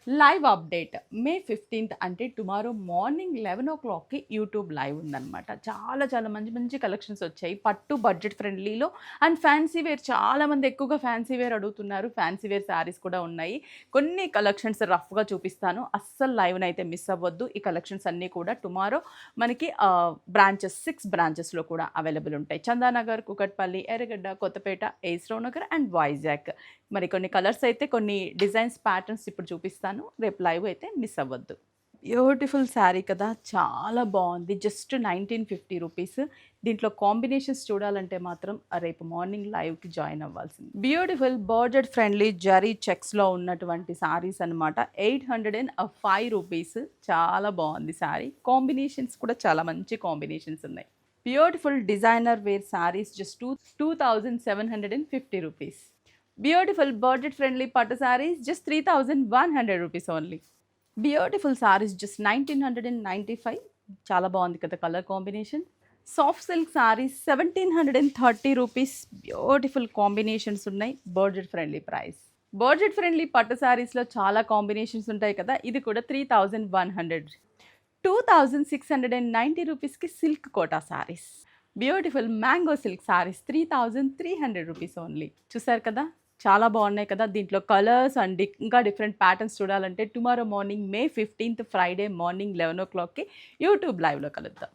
Live update మే 15th అంటే tomorrow morning 11 YouTube live ఉందన్నమాట. చాలా చాలా మంచి మంచి కలెక్షన్స్ వచ్చాయి. పట్టు బడ్జెట్ ఫ్రెండ్లీలో అండ్ ఫ్యాన్సీ వేర్ చాలామంది ఎక్కువగా ఫ్యాన్సీ వేర్ అడుగుతున్నారు. ఫ్యాన్సీ వేర్ శారీస్ కూడా ఉన్నాయి. కొన్ని కలెక్షన్స్ రఫ్గా చూపిస్తాను. అస్సలు లైవ్ని అయితే మిస్ అవ్వద్దు. ఈ కలెక్షన్స్ అన్నీ కూడా టుమారో మనకి బ్రాంచెస్ 6 బ్రాంచెస్లో కూడా అవైలబుల్ ఉంటాయి. చందానగర్, కుకట్పల్లి, ఎర్రగడ్డ, కొత్తపేట, ఏస్రావ్ నగర్ అండ్ వైజాగ్. మరి కొన్ని కలర్స్ అయితే కొన్ని డిజైన్స్ ప్యాటర్న్స్ ఇప్పుడు చూపిస్తాను. రేపు లైవ్ అయితే మిస్ అవ్వద్దు. బ్యూటిఫుల్ శారీ కదా, చాలా బాగుంది. Just 1950 rupees. దీంట్లో కాంబినేషన్స్ చూడాలంటే మాత్రం రేపు మార్నింగ్ లైవ్కి జాయిన్ అవ్వాల్సింది. బ్యూటిఫుల్ బడ్జెట్ ఫ్రెండ్లీ జరీ చెక్స్లో ఉన్నటువంటి శారీస్ అనమాట. 805 రూపీస్. చాలా బాగుంది శారీ. కాంబినేషన్స్ కూడా చాలా మంచి కాంబినేషన్స్ ఉన్నాయి. Beautiful designer wear saris just 2750 rupees. Beautiful budget friendly pattu saris just 3100 rupees only. Beautiful saris just 1995. చాలా బాగుంది కదా colour combination. Soft silk saris 1730 rupees. Beautiful combinations ఉన్నాయి. Budget friendly price. Budget friendly pattu సారీస్లో చాలా కాంబినేషన్స్ ఉంటాయి కదా, ఇది కూడా 3100. 2690 రూపీస్కి silk Kota saris. Beautiful mango silk saris 3300 rupees only. చూసారు కదా, చాలా బాగున్నాయి కదా. దీంట్లో కలర్స్ అండ్ ఇంకా డిఫరెంట్ ప్యాటర్న్స్ చూడాలంటే tomorrow morning May 15th Friday morning 11 o'clockకి యూట్యూబ్ లైవ్లో కలుద్దాం.